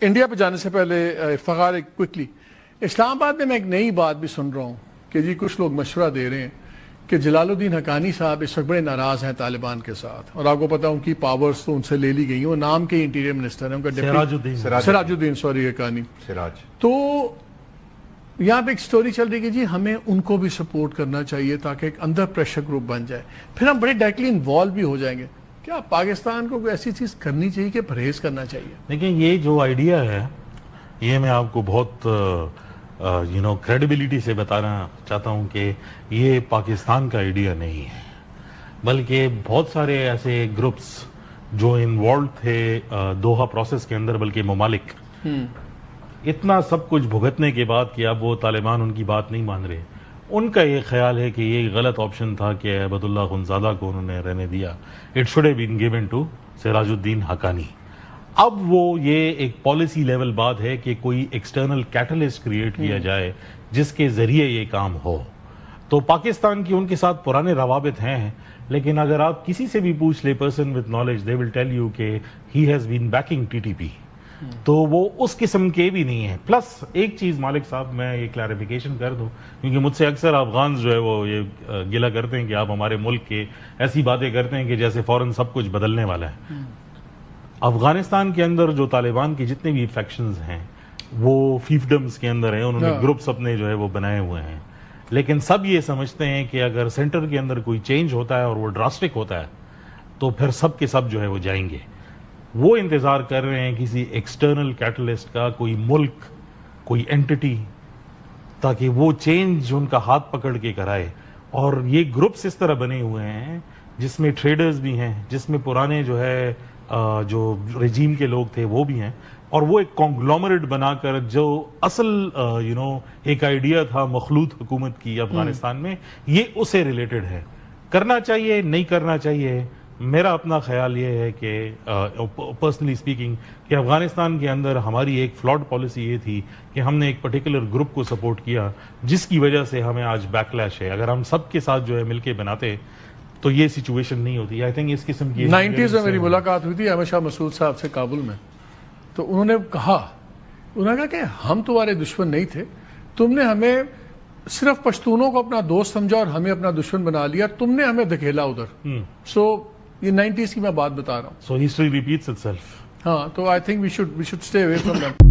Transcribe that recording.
India پہ جانے سے پہلے فغار کوئکلی اسلام آباد میں ایک نئی بات بھی سن رہا ہوں کہ جی کچھ لوگ مشورہ دے رہے ہیں کہ جلال الدین حقانی صاحب اس وقت بڑے ناراض ہیں طالبان کے ساتھ، اور آپ کو پتا ان کی پاورز تو ان سے لے لی گئی ہیں، وہ نام کے انٹیریئر منسٹر ہیں، ان کا سراج الدین حقانی. تو یہاں پہ ایک سٹوری چل رہی ہے کہ جی ہمیں ان کو بھی سپورٹ کرنا چاہیے تاکہ ایک اندر پریشر گروپ بن جائے، پھر ہم بڑے ڈائریکٹلی انوالو بھی ہو جائیں گے. کیا پاکستان کو کوئی ایسی چیز کرنی چاہیے کہ پرہیز کرنا چاہیے؟ دیکھیں یہ جو آئیڈیا ہے یہ میں آپ کو بہت کریڈیبلٹی سے بتانا چاہتا ہوں کہ یہ پاکستان کا آئیڈیا نہیں ہے، بلکہ بہت سارے ایسے گروپس جو انوالوڈ تھے دوحہ پروسیس کے اندر، بلکہ ممالک اتنا سب کچھ بھگتنے کے بعد کہ اب وہ طالبان ان کی بات نہیں مان رہے، ان کا یہ خیال ہے کہ یہ غلط آپشن تھا کہ عبد اللہ خنزادہ کو انہوں نے رہنے دیا. It should have been given to Sirajuddin Haqqani. اب وہ یہ ایک پالیسی لیول بات ہے کہ کوئی ایکسٹرنل کیٹلسٹ کریٹ کیا جائے جس کے ذریعے یہ کام ہو. تو پاکستان کی ان کے ساتھ پرانے روابط ہیں، لیکن اگر آپ کسی سے بھی پوچھ لے person with knowledge they will tell you کہ he has been backing T T P, تو وہ اس قسم کے بھی نہیں ہیں. پلس ایک چیز مالک صاحب میں یہ کلیریفیکیشن کر دوں، کیونکہ مجھ سے اکثر افغانز جو ہے وہ یہ گلہ کرتے ہیں کہ آپ ہمارے ملک کے ایسی باتیں کرتے ہیں کہ جیسے فوراً سب کچھ بدلنے والا ہے. افغانستان کے اندر جو طالبان کے جتنے بھی فیکشنز ہیں وہ فیفڈمز کے اندر ہیں، انہوں نے گروپس اپنے جو ہے وہ بنائے ہوئے ہیں، لیکن سب یہ سمجھتے ہیں کہ اگر سینٹر کے اندر کوئی چینج ہوتا ہے اور وہ ڈراسٹک ہوتا ہے تو پھر سب کے سب جو ہے وہ جائیں گے. وہ انتظار کر رہے ہیں کسی ایکسٹرنل کیٹلسٹ کا، کوئی ملک، کوئی اینٹی، تاکہ وہ چینج ان کا ہاتھ پکڑ کے کرائے. اور یہ گروپس اس طرح بنے ہوئے ہیں جس میں ٹریڈرز بھی ہیں، جس میں پرانے جو ہے جو رجیم کے لوگ تھے وہ بھی ہیں، اور وہ ایک کانگلومریٹ بنا کر جو اصل ایک آئیڈیا تھا مخلوط حکومت کی افغانستان میں، یہ اسے ریلیٹڈ ہے. کرنا چاہیے نہیں کرنا چاہیے، میرا اپنا خیال یہ ہے کہ پرسنلی اسپیکنگ کہ افغانستان کے اندر ہماری ایک فلاڈ پالیسی یہ تھی کہ ہم نے ایک پرٹیکولر گروپ کو سپورٹ کیا جس کی وجہ سے ہمیں آج بیکلیش ہے. اگر ہم سب کے ساتھ جو ہے مل کے بناتے تو یہ سچویشن نہیں ہوتی. آئی تھنک اس قسم کی 90s میں میری ملاقات ہوئی تھی احمد شاہ مسعود صاحب سے کابل میں، تو انہوں نے کہا کہ ہم تمہارے دشمن نہیں تھے، تم نے ہمیں صرف پشتونوں کو اپنا دوست سمجھا اور ہمیں اپنا دشمن بنا لیا، تم نے ہمیں دھکیلا ادھر. سو یہ 90s کی میں بات بتا رہا ہوں. So history repeats itself. ہاں، تو I think we should stay away from that.